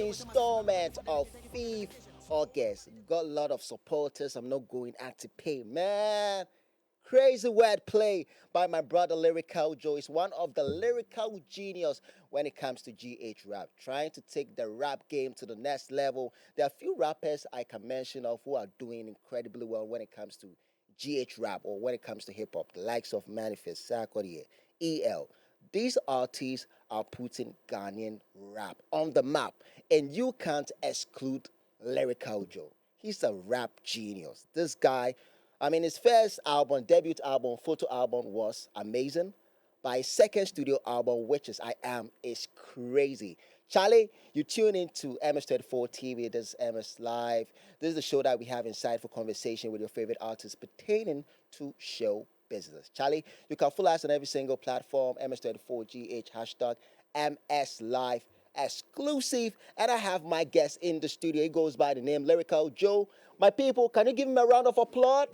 installment of 5th August. Got a lot of supporters. I'm not going out to pay, man. Crazy wordplay by my brother Lyrical Joe is one of the lyrical genius when it comes to GH rap, trying to take the rap game to the next level. There are a few rappers I can mention of who are doing incredibly well when it comes to GH rap or when it comes to hip hop, the likes of Manifest, Sarkodie, EL. These artists are putting Ghanaian rap on the map, and you can't exclude Lyrical Joe. He's a rap genius. This guy, I mean, his first album, debut album, photo album was amazing. But his second studio album, which is I Am, is crazy. Charlie, you tune into MS34 TV. This is MS Live. This is the show that we have inside for conversation with your favorite artists pertaining to show business. Charlie, you can follow us on every single platform, MS34GH, hashtag MS Live exclusive. And I have my guest in the studio. He goes by the name Lyrical Joe. My people, can you give him a round of applause?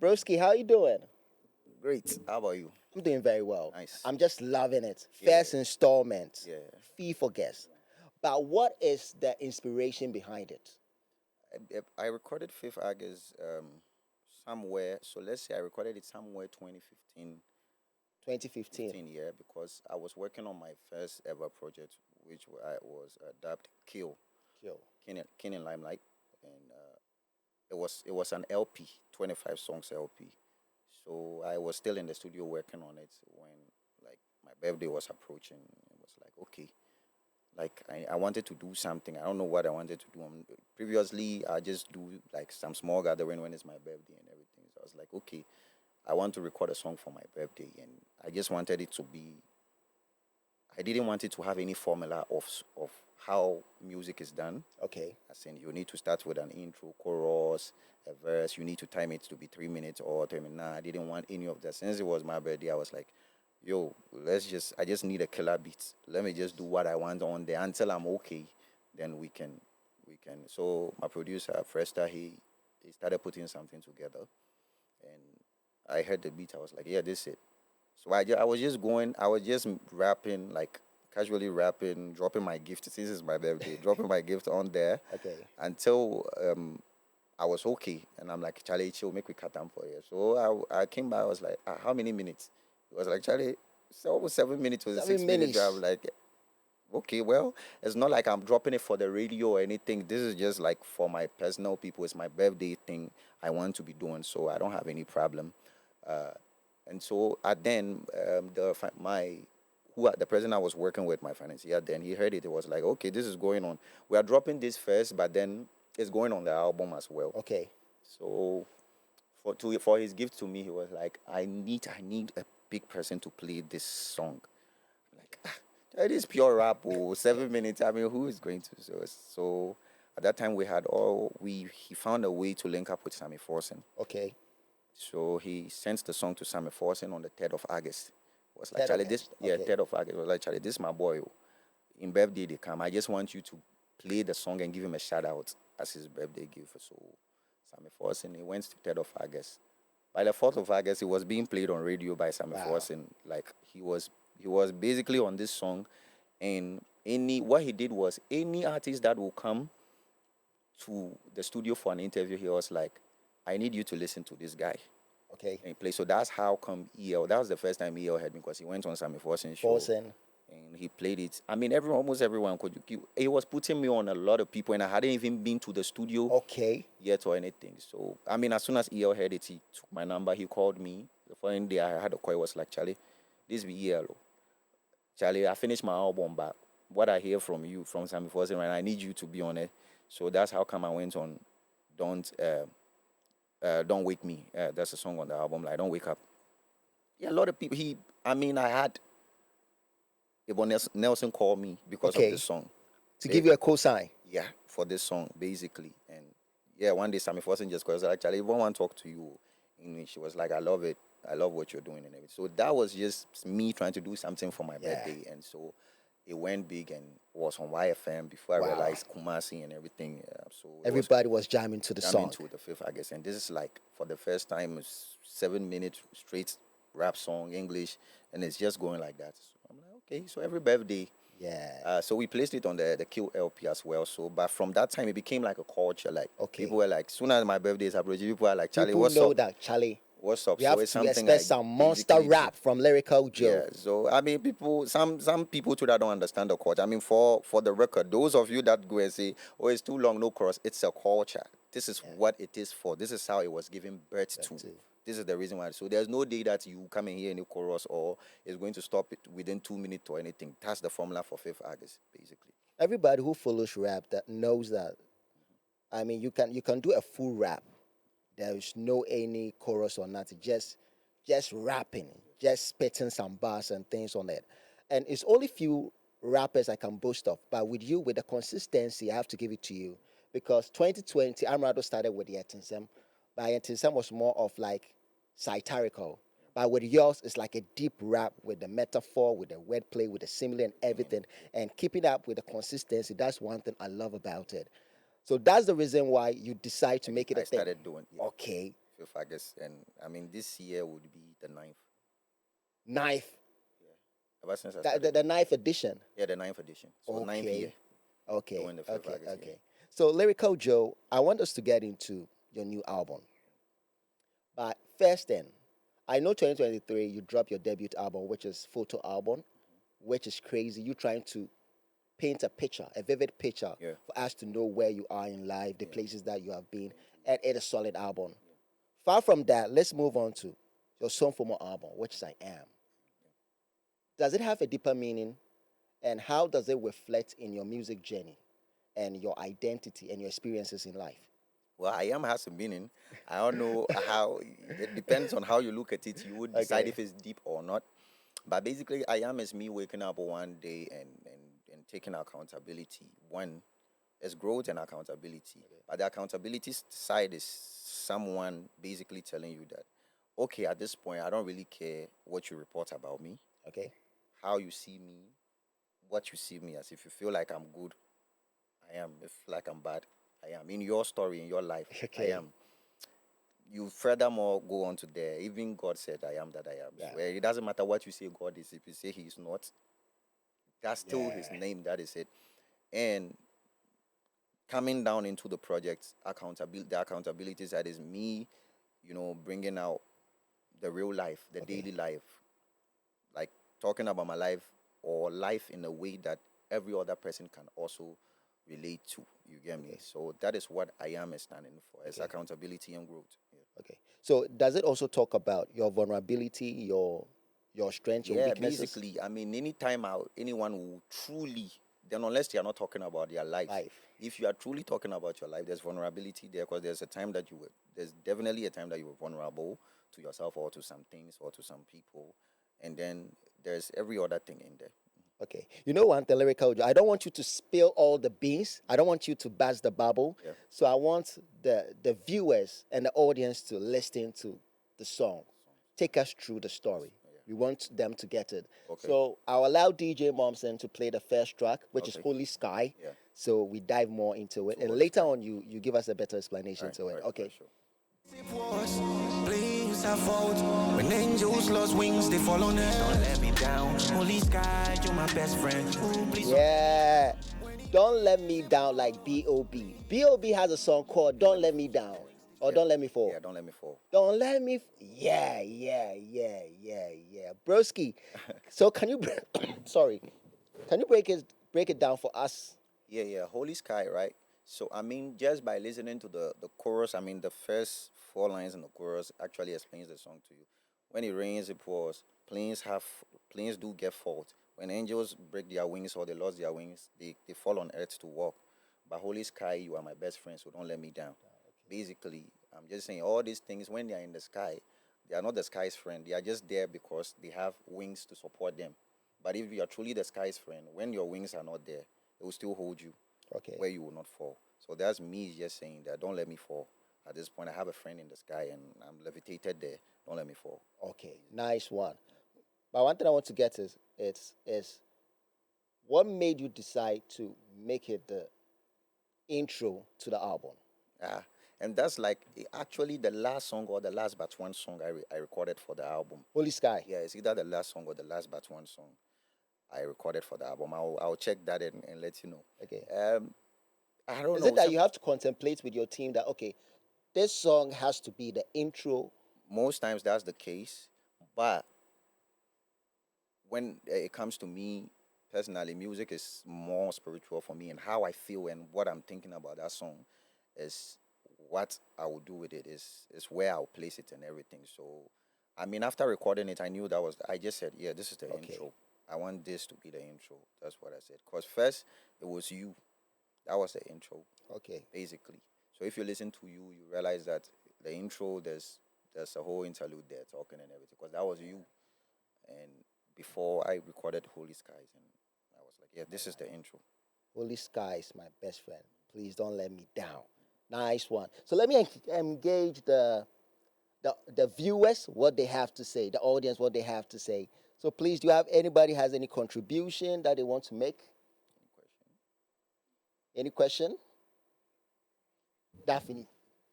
Broski, how you doing? Great. How about you? I'm doing very well. Nice. I'm just loving it. Yeah. First installment. Yeah. Fee for guest. But what is the inspiration behind it? I recorded Fifth August somewhere. So let's say I recorded it somewhere 2015. 2015. 15, yeah, because I was working on my first ever project, which I was dubbed Kill, Yo. King in Limelight, and it was an LP, 25 songs LP. So I was still in the studio working on it when like my birthday was approaching. It was like okay, like I wanted to do something. I don't know what I wanted to do. Previously, I just do like some small gathering when it's my birthday and everything. So I was like okay, I want to record a song for my birthday, and I just wanted it to be. I didn't want it to have any formula of how music is done. Okay. As in, you need to start with an intro, chorus, a verse. You need to time it to be 3 minutes or 3 minutes. Nah, I didn't want any of that. Since it was my birthday, I was like, yo, I just need a killer beat. Let me just do what I want on there until I'm okay. Then we can. So my producer, Fresta, he started putting something together, and I heard the beat. I was like, yeah, this is it. So I was just going, I was just rapping, like casually rapping, dropping my gift. Since it's my birthday, dropping my gift on there Okay. until I was okay. And I'm like, Charlie, chill, make we cut down for you. So I came by, I was like, how many minutes? It was like, Charlie, it's almost 7 minutes. It was a 6 minute drive. Like, okay, well, it's not like I'm dropping it for the radio or anything. This is just like for my personal people. It's my birthday thing I want to be doing, so I don't have any problem. Uh, and so then the person I was working with, my financier, then he heard it. It was like, okay, this is going on. We are dropping this first, but then it's going on the album as well. Okay. So for his gift to me, he was like, I need a big person to play this song. Like, it is pure rap. Oh, 7 minutes. I mean, who is going to? So at that time, he found a way to link up with Sammy Forsen. Okay. So he sent the song to Sammy Forsen on the 3rd of August. It was like, 3rd Charlie, of this, August, yeah, okay. 3rd of August. It was like, Charlie, this is my boy. Oh. In birthday they come. I just want you to play the song and give him a shout out as his birthday gift. So Sammy Forsen, he went to 3rd of August. By the 4th of August, it was being played on radio by Sammy Wow. Forsen. Like he was basically on this song, and what he did was any artist that will come to the studio for an interview, he was like, I need you to listen to this guy. Okay. And play. So that's how come EL. That was the first time EL heard me because he went on Sammy Forsen show Forsen. and he played it. I mean, almost everyone could. He was putting me on a lot of people, and I hadn't even been to the studio Okay. yet or anything. So I mean, as soon as EL heard it, he took my number. He called me. The following day, I had a call. It was like, Charlie, this be EL. Charlie, I finished my album, but what I hear from you, from Sammy Forsen, right, I need you to be on it. So that's how come I went on. Don't Wake Me. That's a song on the album. Like, Don't Wake Up. Yeah, a lot of people. I had Yvonne Nelson call me because Okay. of this song. To give you a cosign. Yeah, for this song, basically. And yeah, one day Sammy Forsen just called. Actually, Yvonne want to talk to you. And she was like, I love it. I love what you're doing and everything. So that was just me trying to do something for my Yeah. birthday. And so it went big and was on YFM before I Wow. realized Kumasi and everything. So it was Everybody was jamming to the jamming song. to the 5th August. And this is like, for the first time, it's 7 minutes straight rap song, English, and it's just going like that. So I'm like, okay. So every birthday, Yeah. so we placed it on the Kill LP as well. So, but from that time, it became like a culture. Like Okay. people were like, soon as my birthday is approaching, people are like, Charlie, People what's know up? that, Charlie. What's up? We So have it's to something expect I some monster basically do. rap from Lyrical Joe. Yeah. So I mean, people, some people too that don't understand the culture. I mean, for the record, those of you that go and say, "Oh, it's too long, no chorus," it's a culture. This is what it is for. This is how it was given birth That to. too. This is the reason why. So there's no day that you come and hear any chorus or it's going to stop it within 2 minutes or anything. That's the formula for Fifth August, basically. Everybody who follows rap that knows that. I mean, you can do a full rap. There is no any chorus or nothing. Just rapping, just spitting some bars and things on it. And it's only few rappers I can boast of. But with you, with the consistency, I have to give it to you because 2020, Amrado started with the Etinsem, but Etinsem was more of like satirical. But with yours, it's like a deep rap with the metaphor, with the wordplay, with the simile and everything. And keeping up with the consistency, that's one thing I love about it. So that's the reason why you decide to make it a I thing. started doing Okay. Fifth August, and I mean this year would be the ninth. Knife. Yeah. Ever since I The, started. the, the knife edition. Yeah, the ninth edition. So ninth Okay. year Okay. doing the Fifth Okay. August. Okay. So Lyrical Joe, I want us to get into your new album. But first then, I know 2023 you dropped your debut album, which is photo album, which is crazy. You trying to paint a picture, a vivid picture Yeah. for us to know where you are in life, the places that you have been, and it's a solid album. Far from that, let's move on to your Song for More album, which is I Am. Does it have a deeper meaning? And how does it reflect in your music journey and your identity and your experiences in life? Well, I am has a meaning. I don't know how. It depends on how you look at it. You would decide Okay. if it's deep or not. But basically, I am is me waking up one day and taking accountability. One is growth and accountability. But the accountability side is someone basically telling you that, okay, at this point, I don't really care what you report about me, Okay. how you see me, what you see me as. If you feel like I'm good, I am. If like I'm bad, I am. In your story, in your life, I Okay. am. You furthermore go on to there. Even God said, I am that I am. Yeah. So it doesn't matter what you say God is. If you say He is not, that's still His Yeah. name. That is it. And coming down into the project, accountability, the accountability side is me, bringing out the real life, the Okay. daily life, like talking about my life or life in a way that every other person can also relate to. You get me? Okay. So that is what I am standing for. It's Okay. accountability and growth. Okay. So does it also talk about your vulnerability, your strengths, your Yeah, weaknesses? basically, I mean, anytime anyone will truly, then unless they are not talking about their lives, Life. if you are truly talking about your life, there's vulnerability there because there's a time that there's definitely a time that you were vulnerable to yourself or to some things or to some people. And then there's every other thing in there. Okay. You know one, the lyrical. I don't want you to spill all the beans. I don't want you to burst the bubble. Yeah. So I want the viewers and the audience to listen to the song. Take us through the story. We want them to get it. Okay. So I'll allow DJ Momsen to play the first track, which is Okay. Holy Sky. Yeah. So we dive more into it. To And Holy later Sky. on you give us a better explanation Right, to it. right, Okay. right, sure. Please have fault. When angels lost wings, they fall on earth. Don't let me down. Holy sky, you're my best friend. Ooh, please. Yeah. Don't Let Me Down like B.O.B. B.O.B. has a song called Don't Let Me Down or Yeah. Don't Let Me Fall. Yeah, don't let me fall. Don't let me. Yeah. Broski. So can you? Sorry. Can you break it down for us? Yeah. Holy Sky, right? So I mean, just by listening to the chorus, I mean, the first four lines in the chorus actually explains the song to you. When it rains, it pours. Planes do get fault. When angels break their wings or they lost their wings, they fall on earth to walk. But Holy Sky, you are my best friend, so don't let me down. Basically, I'm just saying all these things when they are in the sky, they are not the sky's friend. They are just there because they have wings to support them. But if you are truly the sky's friend, when your wings are not there, it will still hold you Okay. where you will not fall. So that's me just saying that don't let me fall. At this point, I have a friend in the sky and I'm levitated there. Don't let me fall. Okay. Nice one. But one thing I want to get is what made you decide to make it the intro to the album? Ah, and that's like actually the last song or the last but one song I recorded for the album. Holy Sky. Yeah, it's either the last song or the last but one song. I recorded for the album. I'll check that and let you know. Okay. I don't Is know. it that you have to contemplate with your team that okay, this song has to be the intro? Most times that's the case, but when it comes to me personally, music is more spiritual for me, and how I feel and what I'm thinking about that song is what I will do with it. Is where I'll place it and everything. So, I mean, after recording it, I knew that was. I just said, yeah, this is the Okay. intro. I want this to be the intro. That's what I said. Cause first it was you. That was the intro, Okay. basically. So if you listen to you, you realize that the intro there's a whole interlude there talking and everything. Cause that was you. And before I recorded Holy Skies, and I was like, yeah, this is the intro. Holy Sky is my best friend. Please don't let me down. Nice one. So let me engage the viewers, what they have to say, the audience, what they have to say. So please, do you have anybody has any contribution that they want to make? Any question? Daphne,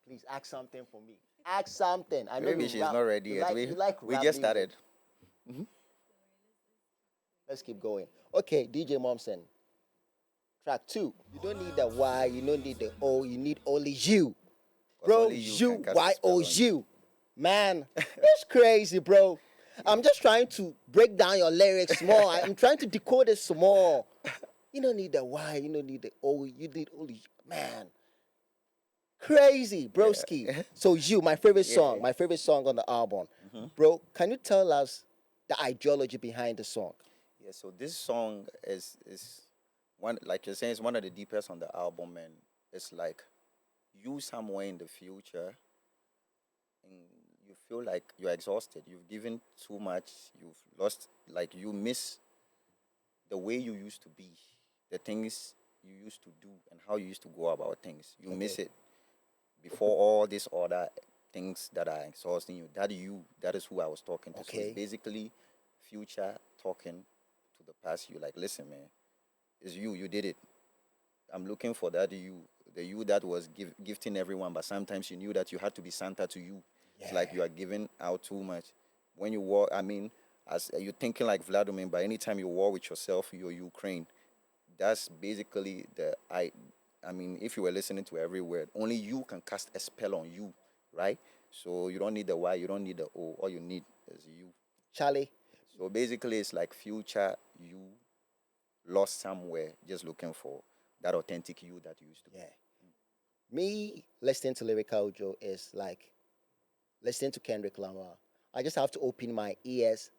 please ask something for me. Ask something. I know Maybe you she's rap. not ready You yet. like We you like we rap just music. started. Let's keep going. Okay, DJ Momsen. Track 2. You don't need the Y, you don't need the O, you need only you. 'Cause Bro, only you can cast a Y spell O on you. U. Man, it's crazy, bro. I'm just trying to break down your lyrics more. I'm trying to decode it some more. You don't need the Y, you don't need the O, you need only you. Man. Crazy, broski. So you, Yeah. my favorite song on the album. Hmm. Bro, can you tell us the ideology behind the song? Yeah. So this song is one, like you're saying, it's one of the deepest on the album, and it's like you somewhere in the future, and you feel like you're exhausted. You've given too much. You've lost. Like you miss the way you used to be, the things you used to do, and how you used to go about things. You miss Okay. it before all these other things that are exhausting you. That is who I was talking to. So it's Okay. basically future talking to the past you. Like, listen, man, it's you. You did it. I'm looking for that you, the you that was gifting everyone, but sometimes you knew that you had to be Santa to you. It's like Yeah. you are giving out too much. When you war, I mean, as you're thinking like Vladimir, but anytime you war with yourself, you're Ukraine. That's basically the I mean, if you were listening to every word, only you can cast a spell on you, right? So you don't need the Y, you don't need the O. All you need is you. Charlie. So basically, it's like future you lost somewhere, just looking for that authentic you that you used to be. Yeah. Me listening to Lyrical Joe is like listening to Kendrick Lamar. I just have to open my ears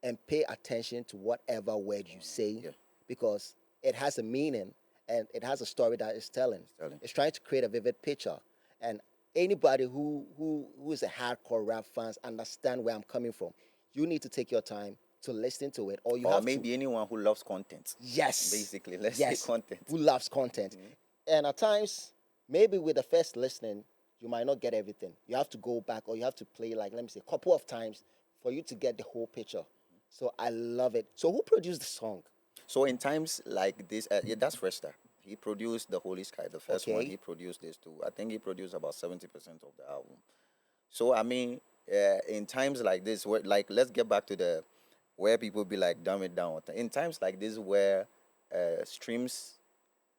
and pay attention to whatever word you say Yeah, because it has a meaning and it has a story that it's telling. telling. It's trying to create a vivid picture. And anybody who is a hardcore rap fans understand where I'm coming from. You need to take your time to listen to it, or you Or have to. maybe anyone who loves content. Yes. Basically, let's say Yes. content. Who loves content. And at times, maybe with the first listening, you might not get everything. You have to go back or you have to play, like, let me say, a couple of times for you to get the whole picture. So I love it. So who produced the song? So in times like this, yeah, that's Resta. He produced the Holy Sky, the first one. Okay. He produced this too. I think he produced about 70% of the album. So I mean, in times like this, where like let's get back to the where people be like, dumb it down. In times like this, where streams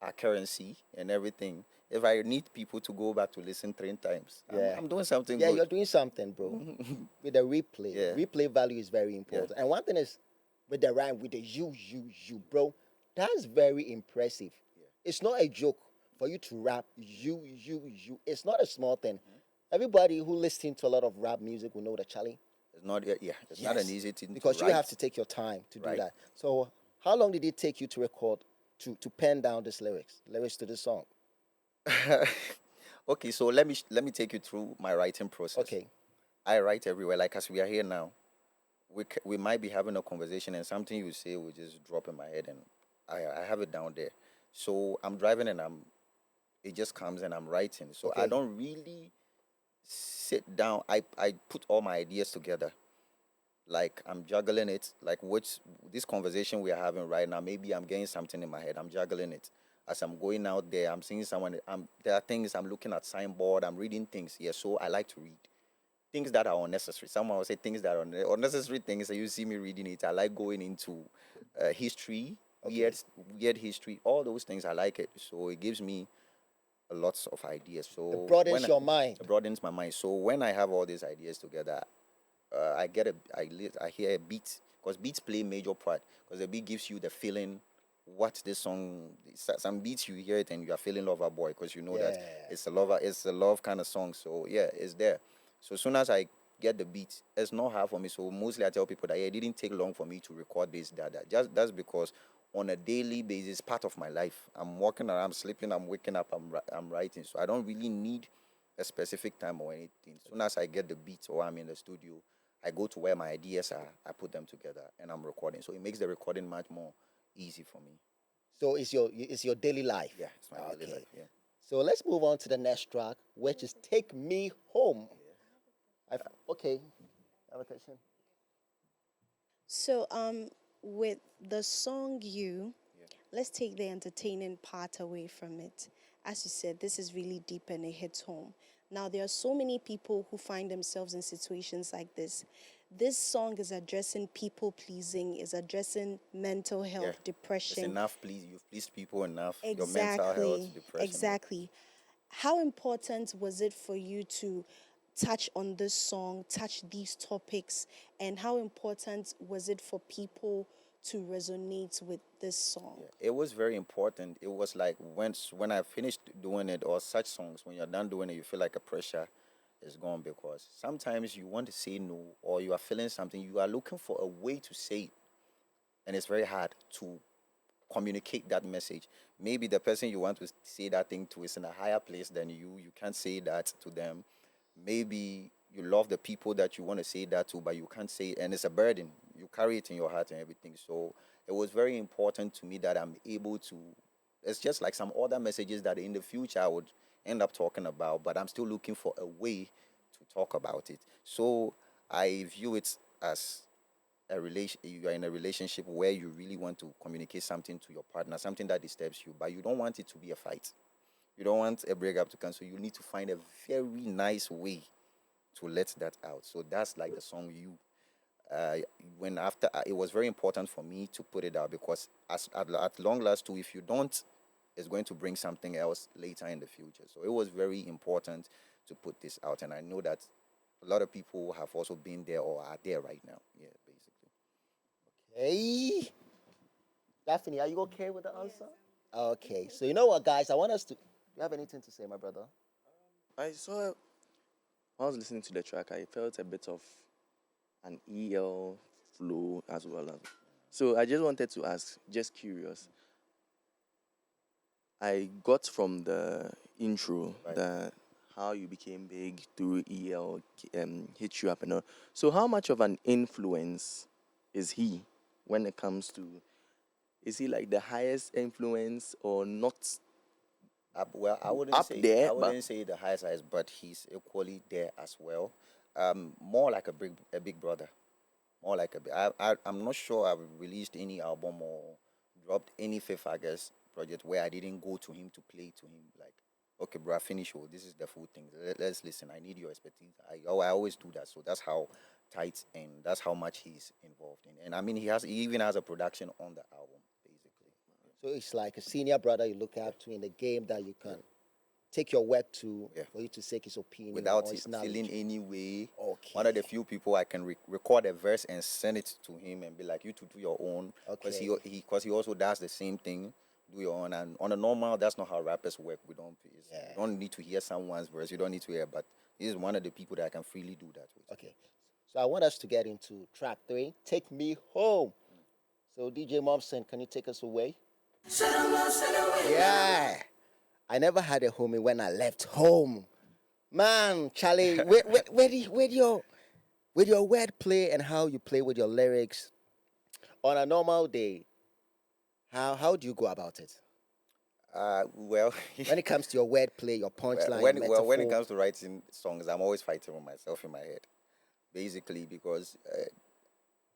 are currency and everything, if I need people to go back to listen 3 times, Yeah. I'm doing something Yeah, good. you're doing something, bro. With the replay. Yeah. Replay value is very important. And one thing is with the rhyme, with the you, bro, that's very impressive. It's not a joke for you to rap you. It's not a small thing. Everybody who listens to a lot of rap music will know that, Charlie. It's not, yeah, it's not an Yes, easy thing because to you write. have to take your time to do Right. that. So how long did it take you to record to pen down these lyrics to the song? Okay, so let me take you through my writing process. Okay. I write everywhere. Like as we are here now, we might be having a conversation and something you say will just drop in my head and I have it down there. So I'm driving and it just comes and I'm writing. So I Okay. don't really sit down. I put all my ideas together. Like I'm juggling it. Like which this conversation we are having right now, maybe I'm getting something in my head. I'm juggling it. As I'm going out there, I'm seeing someone. There are things I'm looking at signboard. I'm reading things. Yeah, so I like to read. things that are unnecessary. Someone will say things that are unnecessary things. So you see me reading it. I like going into history, weird, weird history. All those things I like it. So it gives me lots of ideas. It So broadens your mind. it broadens my mind. So when I have all these ideas together, I hear a beat because beats play a major part because the beat gives you the feeling what this song. Some beats you hear it and you are feeling lover boy because you know that Yeah. it's a love kind of song. So yeah, it's there. So as soon as I get the beat, it's not hard for me. So mostly I tell people that yeah, it didn't take long for me to record this, that. Just that's because on a daily basis, part of my life. I'm walking around, I'm sleeping, I'm waking up, I'm writing. So I don't really need a specific time or anything. As soon as I get the beat or I'm in the studio, I go to where my ideas are, I put them together, and I'm recording. So it makes the recording much more easy for me. So it's your daily life. Yeah, it's my daily Okay. life. Yeah. So let's move on to the next track, which is "Take Me Home." Okay. I have a question. So, with the song You, Yeah. let's take the entertaining part away from it. As you said, this is really deep and it hits home. Now, there are so many people who find themselves in situations like this. This song is addressing people pleasing, is addressing mental Yeah. health, It's depression. enough, please. You've pleased people enough. Your mental health, Exactly, depression. exactly. How important was it for you to touch on this song, touch these topics, and how important was it for people to resonate with this song? It was very important. It was like when I finished doing it or such songs, when you're done doing it, you feel like a pressure is gone because sometimes you want to say no or you are feeling something, you are looking for a way to say it, and it's very hard to communicate that message. Maybe the person you want to say that thing to is in a higher place than you. You can't say that to them. Maybe you love the people that you want to say that to, but you can't say it, and it's a burden. You carry it in your heart and everything. So it was very important to me that I'm able to. It's just like some other messages that in the future I would end up talking about, but I'm still looking for a way to talk about it. So I view it as a relation. You are in a relationship where you really want to communicate something to your partner, something that disturbs you, but you don't want it to be a fight. You don't want a breakup to come, so you need to find a very nice way to let that out. So that's like the song you. Uh, when after it was very important for me to put it out because at long last too, if you don't, it's going to bring something else later in the future. So it was very important to put this out, and I know that a lot of people have also been there or are there right now. Yeah, basically. Hey, Daphne, are you okay with the answer? Okay. So you know what, guys? I want us to. Do you have anything to say, my brother? I saw, I was listening to the track, I felt a bit of an EL flow as well. So I just wanted to ask, just curious, I got from the intro Right. that how you became big through EL hit you up and all. So how much of an influence is he when it comes to, is he like the highest influence or not Well, up there? I But wouldn't say the highest, but he's equally there as well. More like a big brother. More like I'm not sure I've released any album or dropped any Fifth August project where I didn't go to him to play to him like, okay, bro, I finish. Oh, this is the full thing. Let's listen. I need your expertise. I always do that. So that's how tight and that's how much he's involved in. And I mean, he even has a production on the album, basically. So it's like a senior brother you look up to in the game that you can take your work to Yeah. for you to take his opinion Without or his feeling knowledge. any way. Okay. One of the few people I can record a verse and send it to him and be like, you to do your own, because Okay. he also does the same thing. Do your own, and on a normal, that's not how rappers work. You Yeah. don't need to hear someone's verse. You don't need to hear, but he's one of the people that I can freely do that with. Okay. So I want us to get into track 3, "Take Me Home." So DJ Momsen, can you take us away? Yeah. I never had a homie when I left home. Man, Charlie, with your wordplay and how you play with your lyrics on a normal day, how do you go about it? Well, When it comes to your wordplay, your punchline, when it metaphor. comes to writing songs, I'm always fighting with myself in my head, basically because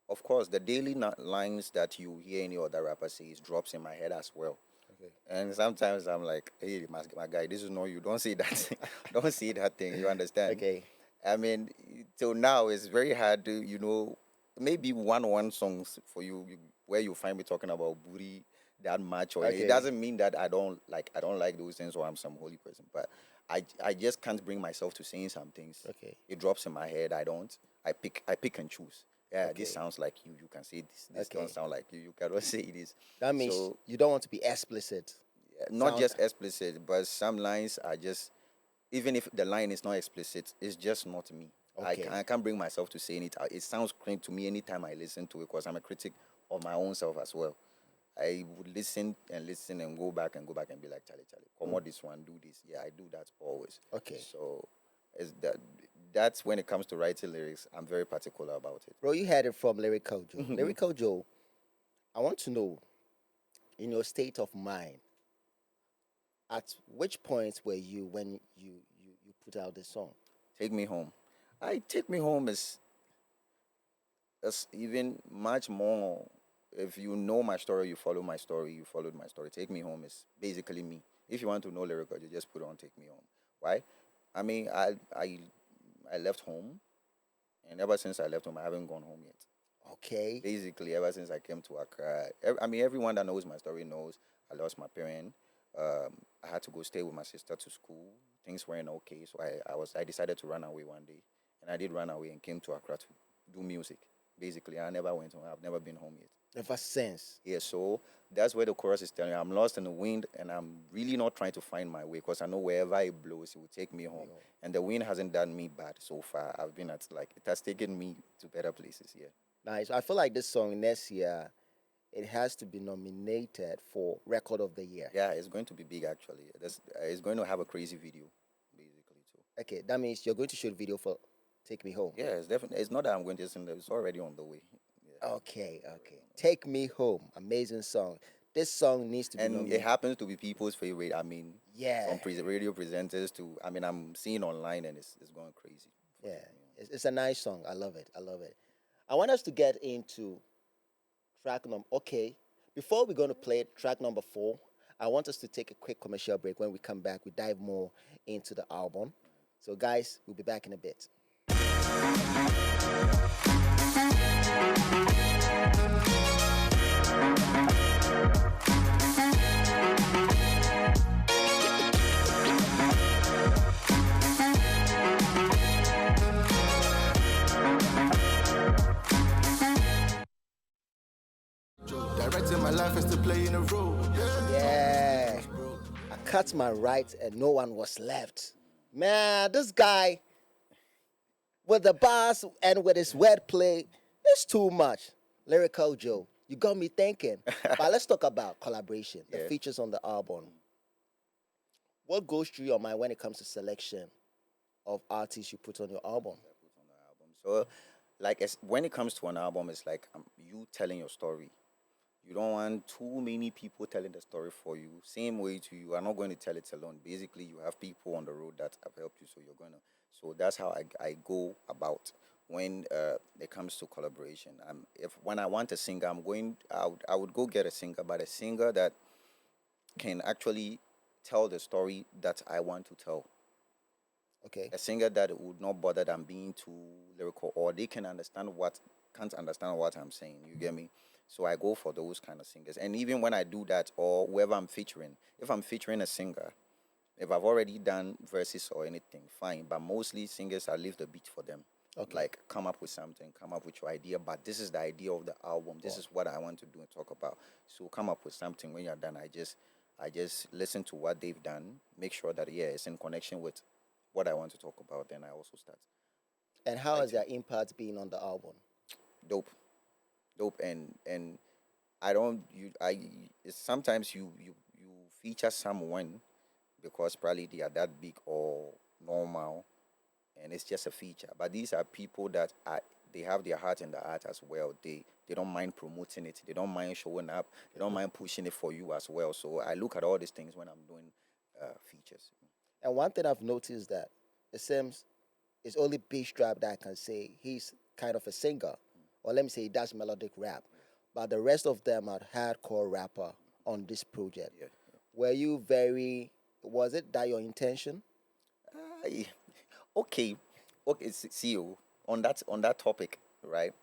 of course, the daily lines that you hear any other rapper says drops in my head as well. Okay. And sometimes I'm like, hey, my guy, this is not you. Don't say that. Don't say that thing. You understand? Okay. I mean, till now it's very hard to, maybe one songs for you, where you find me talking about booty that much, or it Okay. doesn't mean that I don't like those things or I'm some holy person, but I just can't bring myself to saying some things. Okay. It drops in my head. I pick and choose. Yeah, Okay. this sounds like you. You can say this. This Okay. don't sound like you. You cannot say this. That means So you don't want to be explicit. not Sound. just explicit, but some lines are just, even if the line is not explicit, it's just not me. Okay. I can't bring myself to saying it. It sounds cringe to me anytime I listen to it, because I'm a critic of my own self as well. I would listen and go back and be like, Charlie, come on, this one, do this. Yeah, I do that always. Okay. So is that's when it comes to writing lyrics, I'm very particular about it. Bro, you had it from Lyrical Joe. Lyrical Joe, I want to know, in your state of mind, at which point were you when you put out this song? Take Me Home. Take Me Home is even much more. If you know my story, you follow my story, you followed my story. Take Me Home is basically me. If you want to know lyrical, you just put on Take Me Home. Why? I mean, I left home, and ever since I left home, I haven't gone home yet. Okay. Basically, ever since I came to Accra, I mean, everyone that knows my story knows I lost my parent. I had to go stay with my sister to school. Things weren't okay, so I decided to run away one day, and I did run away and came to Accra to do music. Basically, I never went home. I've never been home yet. Ever since. Yeah, so that's where the chorus is telling you I'm lost in the wind, and I'm really not trying to find my way, because I know wherever it blows, it will take me home. And the wind hasn't done me bad so far. I've been at, like, it has taken me to better places. Yeah. Nice. I feel like this song next year, it has to be nominated for Record of the Year. Yeah, it's going to be big actually. It's going to have a crazy video, basically too. Okay, that means you're going to shoot video for Take Me Home. Yeah, it's definitely. It's not that I'm going to sing it. It's already on the way. Yeah. Okay, okay. Take Me Home. Amazing song. This song needs to be And it nominated. happens to be people's favorite. I mean, Yeah. from radio presenters to, I mean, I'm seeing online and it's going crazy. Yeah, it's a nice song. I love it. I love it. I want us to get into track number. Okay, before we're going to play track number 4, I want us to take a quick commercial break. When we come back, we dive more into the album. So, guys, we'll be back in a bit. Directing my life is to play in a role. Yeah, I cut my right and no one was left. Man, this guy with the bars and with his wordplay, it's too much. Lyrical Joe, you got me thinking. But let's talk about collaboration, the Yeah. features on the album. What goes through your mind when it comes to selection of artists you put on your album? Put on the album. So, like, when it comes to an album, it's like you telling your story. You don't want too many people telling the story for you. Same way to you are not going to tell it alone. Basically, you have people on the road that have helped you, so you're gonna. So that's how I go about when it comes to collaboration. If when I want a singer, I would go get a singer, but a singer that can actually tell the story that I want to tell. Okay. A singer that would not bother them being too lyrical, or they can't understand what I'm saying. You get me? So I go for those kind of singers. And even when I do that, or whoever I'm featuring, if I'm featuring a singer, if I've already done verses or anything, fine. But mostly singers, I leave the beat for them. Okay. Like, come up with something, come up with your idea. But this is the idea of the album. This is what I want to do and talk about. So come up with something. When you're done, I just listen to what they've done, make sure that it's in connection with what I want to talk about. Then I also start. And how has their impact been on the album? Dope. And I don't you I it's sometimes you feature someone because probably they are that big or normal, and it's just a feature, but these are people that they have their heart in the art as well. They don't mind promoting it, they don't mind showing up, they don't mind pushing it for you as well. So I look at all these things when I'm doing features. And one thing I've noticed that it seems it's only Beach Strap that I can say he's kind of a singer, or let me say he does melodic rap, but the rest of them are hardcore rapper on this project. Yeah. Were you was it that your intention? I- okay, okay, see you on that topic, right?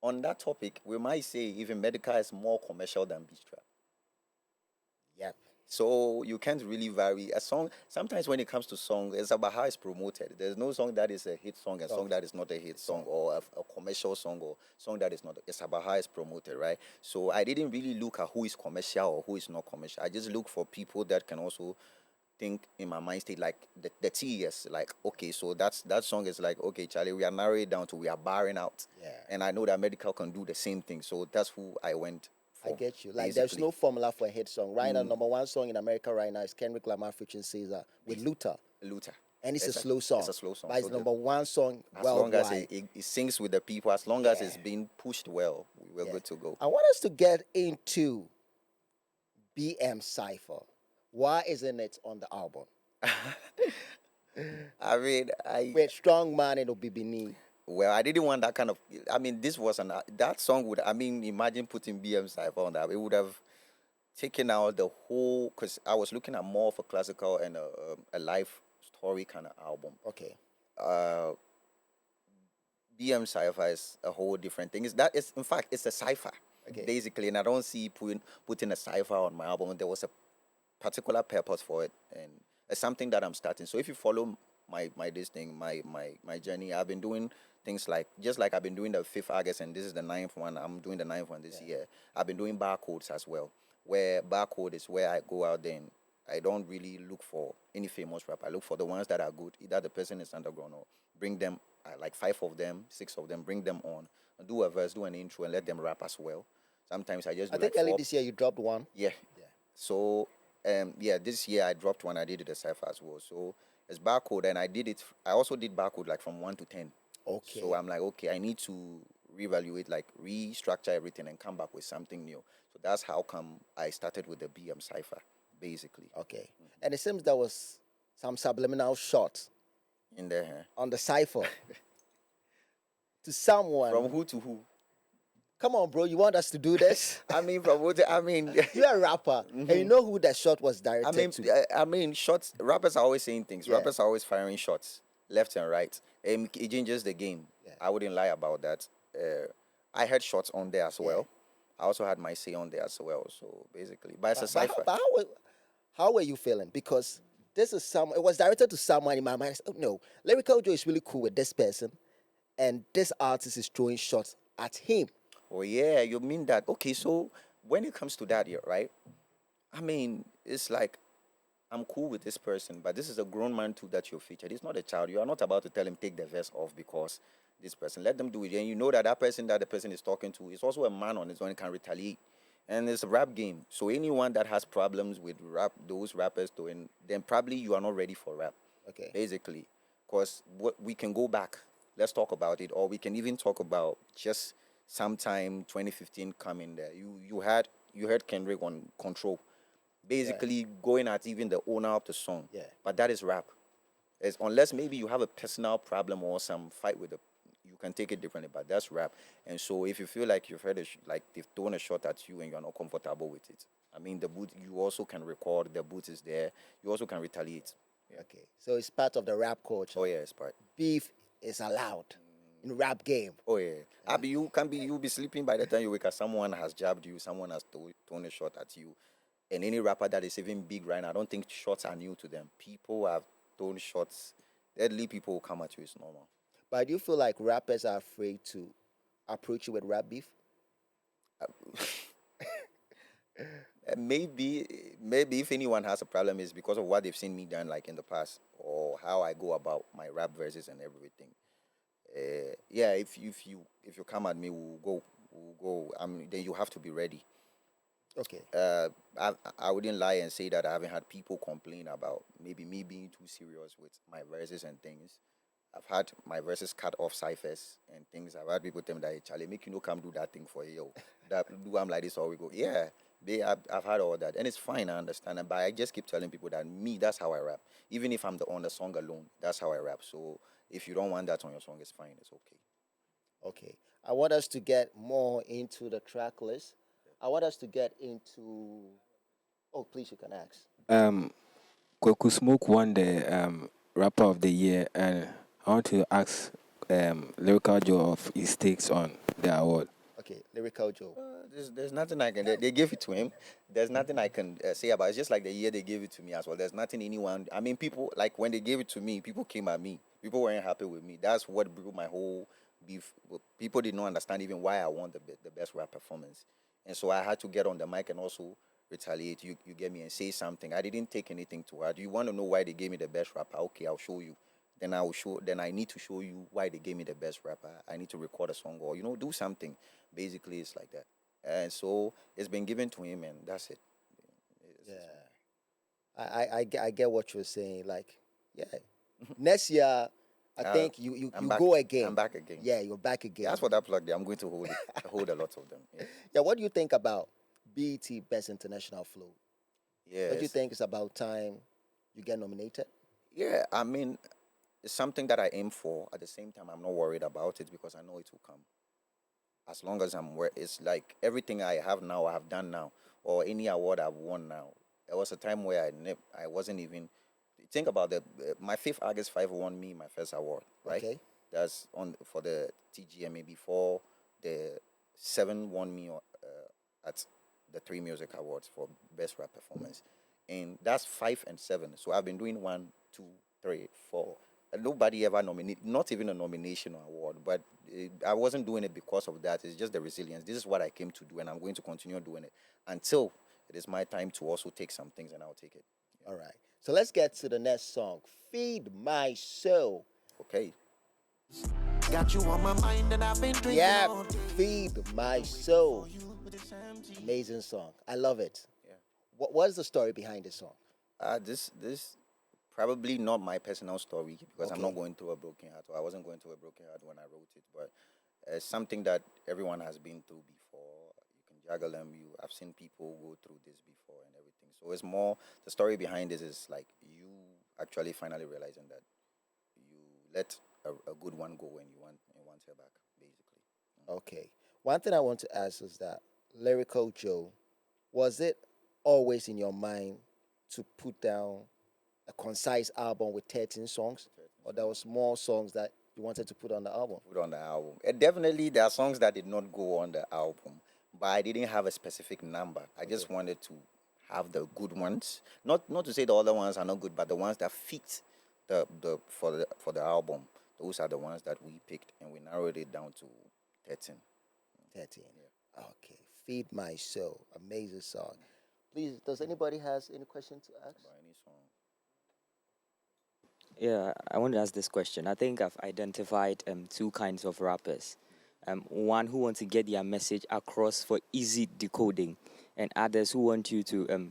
On that topic, we might say even medical is more commercial than beat trap. Yep. So you can't really vary a song. Sometimes when it comes to song, it's about how it's promoted. There's no song that is a hit song, a song that is not a hit song, or a commercial song, or song that is not. It's about how it's promoted, right? So I didn't really look at who is commercial or who is not commercial. I just look for people that can also think in my mind state like the TES, like okay, so that song is like okay, Charlie, we are narrowing it down to we are barring out, Yeah. and I know that medical can do the same thing, so that's who I went I for. get you. Like, there's no formula for a hit song. Right now, Mm. number one song in America right now is Kendrick Lamar featuring Caesar with Luther. Luther. And it's a Exactly. slow song. It's a slow song. But it's So number one song as long as worldwide. it sings with the people, as long as Yeah. it's being pushed well, we're Yeah. good to go. I want us to get into BM Cypher. Why isn't it on the album? I mean, With Strong Man and Obibini. well, I didn't want that kind of. I mean, this was that song would. I mean, imagine putting BM Cypher on that. It would have taken out the whole. Because I was looking at more of a classical and a life story kind of album. Okay. Uh, BM Cypher is a whole different thing. It's in fact it's a cipher Okay. basically, and I don't see putting a cipher on my album. There was a particular purpose for it, and it's something that I'm starting. So if you follow my this thing, my journey, I've been doing things like just like I've been doing the 5th August, and this is the 9th one. I'm doing the 9th one this year. I've been doing barcodes as well, where barcode is where I go out there and I don't really look for any famous rap. I look for the ones that are good. Either the person is underground or bring them, like 5 of them, 6 of them, bring them on, do a verse, do an intro, and let them rap as well. Sometimes I just do I think like early 4. this year you dropped one. Yeah. Yeah. So, yeah, this year I dropped one. I did it a cipher as well. So it's barcode, and I did it. I also did barcode like from 1 to 10. Okay. So I'm like, okay, I need to reevaluate, like restructure everything, and come back with something new. So that's how come I started with the BM cipher, basically. Okay. And it seems there was some subliminal shots In there, on the cipher to someone. from who to who? Come on, bro. You want us to do this? I mean, from who to, I mean, You're a rapper, and you know who that shot was I directed mean, to. I mean, shots. Rappers are always saying things. Yeah. Rappers are always firing shots, left and right. It changes the game. Yeah. I wouldn't lie about that. I had shots on there as well. I also had my say on there as well. So basically, but it's a But cipher. how were you feeling? Because this is it was directed to someone in my mind. I said, oh, no, Lyrical Joe is really cool with this person, and this artist is throwing shots at him. Oh yeah, you mean that? Okay, so when it comes to that, yeah, right? I mean, it's like I'm cool with this person, but this is a grown man too that you're featured. It's not a child. You are not about to tell him take the verse off because this person. Let them do it, and you know that that person the person is talking to is also a man on his own and can retaliate. And it's a rap game, so anyone that has problems with rap, those rappers doing, then probably you are not ready for rap. Okay. Basically, because what we can go back, let's talk about it, or we can even talk about just sometime 2015 coming there. You heard Kendrick on Control, basically going at even the owner of the song. Yeah. But that is rap. It's, unless maybe you have a personal problem or some fight with the, you can take it differently. But that's rap. And so if you feel like you've heard like they've thrown a shot at you and you're not comfortable with it, I mean the boot. You also can record. The boot is there. You also can retaliate. Yeah. Okay. So it's part of the rap culture. Oh yeah, it's part. Beef is allowed in rap game. Oh yeah. Abi, you'll be sleeping by the time you wake up. Someone has jabbed you. Someone has thrown a shot at you. And any rapper that is even big right now, I don't think shots are new to them. People have thrown shots. Deadly people will come at you. It's normal. But do you feel like rappers are afraid to approach you with rap beef? Maybe if anyone has a problem, it's because of what they've seen me done like in the past or how I go about my rap verses and everything. Yeah, if you come at me, we'll go. Then you have to be ready. Okay. I wouldn't lie and say that I haven't had people complain about maybe me being too serious with my verses and things. I've had my verses cut off ciphers and things. I've had people tell me that, hey, Charlie, make you no come do that thing for you. That do I'm like this or we go. Yeah, I've had all that. And it's fine, I understand. But I just keep telling people that me, that's how I rap. Even if I'm on the song alone, that's how I rap. So if you don't want that on your song, it's fine. It's okay. Okay. I want us to get more into the track list. I want us to get into. Oh, please, you can ask. Kweku Smoke won the rapper of the year, and I want to ask Lyrical Joe of his takes on the award. Okay, Lyrical Joe. There's nothing I can. They gave it to him. There's nothing I can say about it. It's just like the year they gave it to me as well. There's nothing anyone. I mean, people like when they gave it to me, people came at me. People weren't happy with me. That's what blew my whole beef. People did not understand even why I won the best rap performance, and so I had to get on the mic and also retaliate. You get me and say something. I didn't take anything to heart. You want to know why they gave me the best rapper? Okay, I'll show you. Then I will show. Then I need to show you why they gave me the best rapper. I need to record a song or do something. Basically, it's like that. And so it's been given to him, and that's it. Yeah, I get what you're saying. Like, yeah, next year, I think you back. go again. I'm back again. Yeah, you're back again. That's what I plugged there. I'm going to hold it, hold a lot of them. Yeah. Yeah, what do you think about BET Best International Flow? Yeah. Don't you think it's about time you get nominated? Yeah. I mean, it's something that I aim for. At the same time, I'm not worried about it because I know it will come. As long as I'm where it's like everything I have now, I have done now, or any award I've won now. There was a time where I wasn't even. Think about my fifth August 5 won me my first award, right? Okay. That's on for the TGMA before the 7 won me at the 3 Music Awards for best rap performance, and that's 5 and 7. So I've been doing 1, 2, 3, 4. And nobody ever nominated, not even a nomination or award, but I wasn't doing it because of that. It's just the resilience. This is what I came to do, and I'm going to continue doing it until it is my time to also take some things, and I'll take it. All right. So let's get to the next song. Feed My Soul. Okay. Got you on my mind and I've been drinking Yeah, all day. Feed My Soul. Amazing song. I love it. Yeah. What is the story behind this song? This probably not my personal story because I'm Okay. not going through a broken heart, or I wasn't going through a broken heart when I wrote it, but it's something that everyone has been through before. You can juggle them. I've seen people go through this before and everything. So it's more the story behind this is like you actually finally realizing that you let a good one go and you want her back, basically. Okay. One thing I want to ask is that Lyrical Joe, was it always in your mind to put down a concise album with 13 songs? Or there was more songs that you wanted to put on the album? Put on the album. Definitely, there are songs that did not go on the album, but I didn't have a specific number. I just wanted to have the good ones. Not to say the other ones are not good, but the ones that fit for the album. Those are the ones that we picked, and we narrowed it down to 13. 13. Okay. Feed My Soul. Amazing song. Please, does anybody has any question to ask? By any song. Yeah, I want to ask this question. I think I've identified two kinds of rappers. One who want to get their message across for easy decoding, and others who want you to,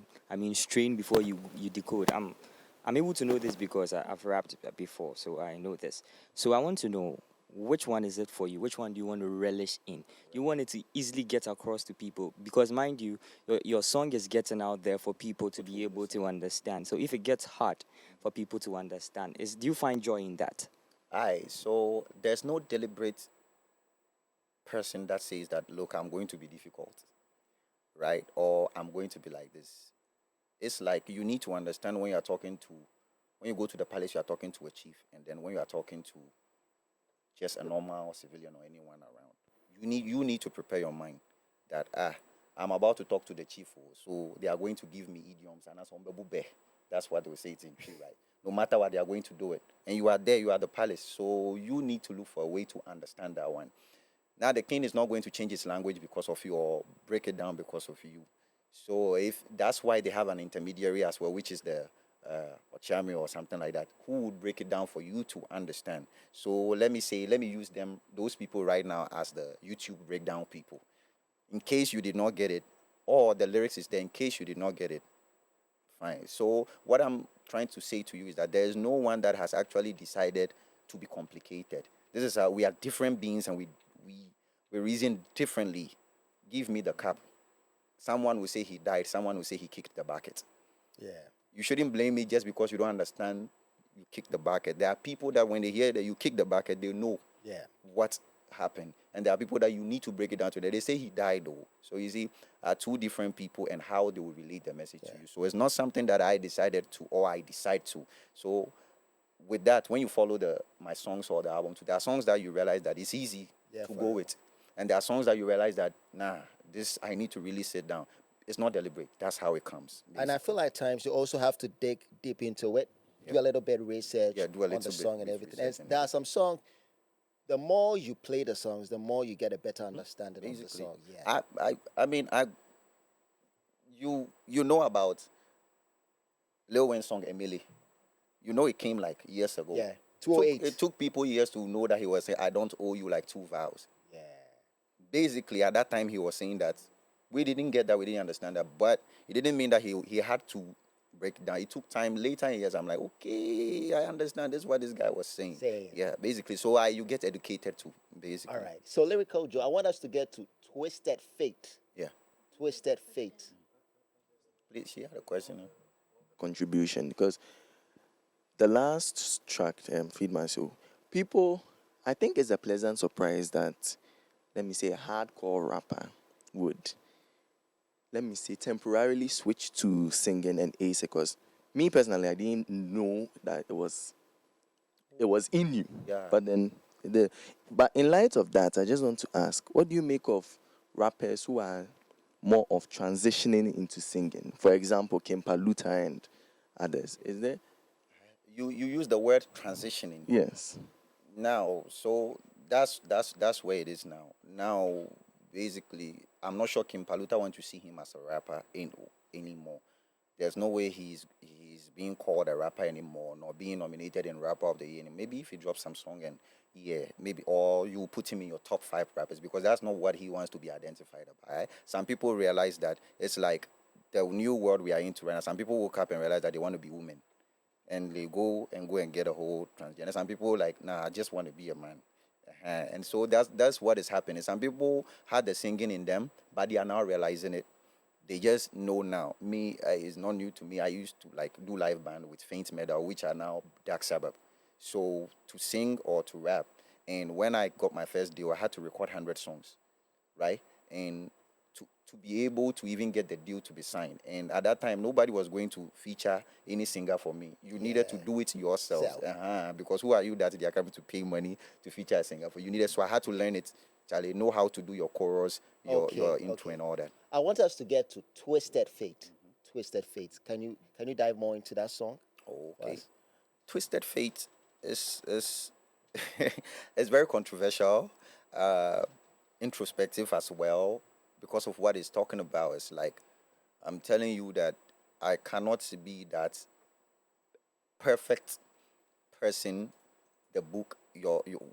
strain before you decode. I'm able to know this because I've rapped before, so I know this. So I want to know, which one is it for you? Which one do you want to relish in? You want it to easily get across to people because, mind you, your song is getting out there for people to be able to understand. So if it gets hard for people to understand, do you find joy in that? Aye, so there's no deliberate person that says that, look, I'm going to be difficult, right? Or I'm going to be like this. It's like you need to understand when you go to the palace, you are talking to a chief, and then when you are talking to just a normal civilian or anyone around, you need to prepare your mind that I'm about to talk to the chief, so they are going to give me idioms and that's what they will say it in tree, right? No matter what, they are going to do it, and you are there, you are the palace, so you need to look for a way to understand that one. Now the king is not going to change his language because of you or break it down because of you. So if that's why they have an intermediary as well, which is the Ochami or something like that, who would break it down for you to understand. So let me use those people right now as the YouTube breakdown people. In case you did not get it, or the lyrics is there in case you did not get it, fine. So what I'm trying to say to you is that there is no one that has actually decided to be complicated. This is we are different beings and we reason differently. Give me the cup. Someone will say he died. Someone will say he kicked the bucket. Yeah. You shouldn't blame me just because you don't understand. You kicked the bucket. There are people that when they hear that you kick the bucket, they know what happened. And there are people that you need to break it down to. They say he died though. So you see, two different people and how they will relate the message to you. So it's not something that I decided to or I decide to. So with that, when you follow my songs or the album, there are songs that you realize that it's easy Yeah, to for go real. with, and there are songs that you realize that this I need to really sit down. It's not deliberate. That's how it comes. And I feel Basically. like times you also have to dig deep into it, do a little bit of research Yeah, do a on the little bit song and with everything. And research and there are everything. some songs, the more you play the songs, the more you get a better understanding of the Basically, song. Yeah. I mean, you know about Lil Wayne's song Emily. You know it came like years ago. Yeah. It 208. took people years to know that he was saying, I don't owe you like two vows. Yeah. Basically, at that time, he was saying that we didn't get that, we didn't understand that, but it didn't mean that he had to break it down. It took time. Later in years, I'm like, okay, I understand. This is what this guy was saying. Saying. Yeah, basically. So you get educated too, basically. All right. So, Lyrical Joe, I want us to get to Twisted Fate. Yeah. Twisted Fate. Please, she had a question. Huh? Contribution, because the last track, Feed My Soul, people, I think it's a pleasant surprise that, let me say, a hardcore rapper would, let me say, temporarily switch to singing and ace, because me personally, I didn't know that it was in you. Yeah. But then, but in light of that, I just want to ask, what do you make of rappers who are more of transitioning into singing? For example, Kimpa Luta and others. Is there? You use the word transitioning. Yes. Now, so that's where it is now. Now, basically, I'm not sure Kim Paluta want to see him as a rapper anymore. There's no way he's being called a rapper anymore, nor being nominated in Rapper of the Year. And maybe if he drops some song and maybe, or you put him in your top 5 rappers, because that's not what he wants to be identified by. Some people realize that it's like the new world we are into right now. Some people woke up and realize that they want to be women, and they go and get a whole transgender. Some people like, nah, I just want to be a man. And so that's what is happening. Some people had the singing in them, but they are now realizing it. They just know now. Me, it's not new to me. I used to like do live band with Faint Metal, which are now Dark Sabbath. So to sing or to rap, and when I got my first deal, I had to record 100 songs, right? And to be able to even get the deal to be signed. And at that time, nobody was going to feature any singer for me. You needed to do it yourself. Because who are you that they are coming to pay money to feature a singer for? You needed, so I had to learn it. Charlie, know how to do your chorus, your intro, and all that. I want us to get to Twisted Fate. Twisted Fate. Can you dive more into that song? Okay. Yes. Twisted Fate is it's very controversial, introspective as well, because of what it's talking about. It's like, I'm telling you that I cannot be that perfect person. The book,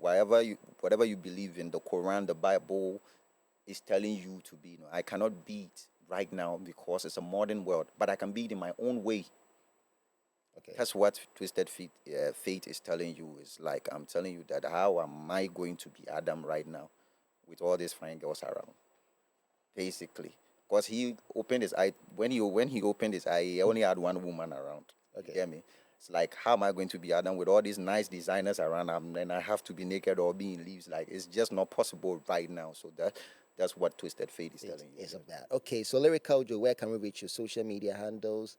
whatever you believe in, the Quran, the Bible is telling you to be. I cannot be it right now because it's a modern world, but I can be it in my own way. Okay. That's what Twisted Fate is telling you. Is like, I'm telling you that how am I going to be Adam right now with all these fine girls around? Basically, because he opened his eye when he opened his eye, he only had one woman around. Okay. You get me? It's like, how am I going to be Adam with all these nice designers around, and I have to be naked or be in leaves? Like, it's just not possible right now. So that's what Twisted Fate is telling you. It's about. Okay, so Lyrical Joe, where can we reach your social media handles,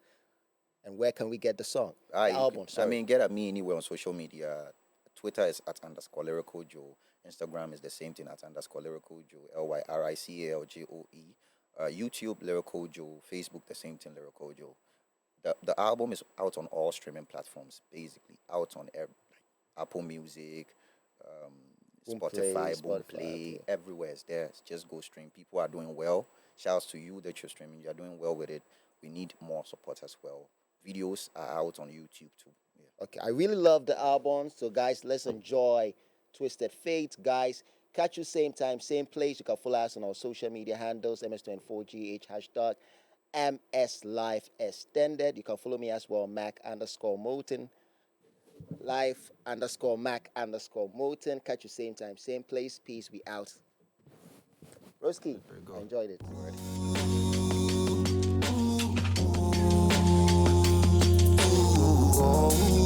and where can we get the song, the album? I mean, get at me anywhere on social media. Twitter is at _Lyrical Joe. Instagram is the same thing at _Lyrical Joe. LYRICALJOE. YouTube Lyrical Joe. Facebook the same thing, Lyrical Joe. The album is out on all streaming platforms. Basically, out on Apple Music, Spotify, Boomplay, everywhere it's there. Just go stream. People are doing well. Shouts to you that you're streaming. You're doing well with it. We need more support as well. Videos are out on YouTube too. Yeah. Okay, I really love the album. So, guys, let's enjoy Twisted Fate. Guys, catch you same time, same place. You can follow us on our social media handles, MS24GH, hashtag MS Life Extended. You can follow me as well, Mac_Moten. Life_Mac_Moten. Catch you same time, same place. Peace, we out. Roski, I enjoyed it. Oh,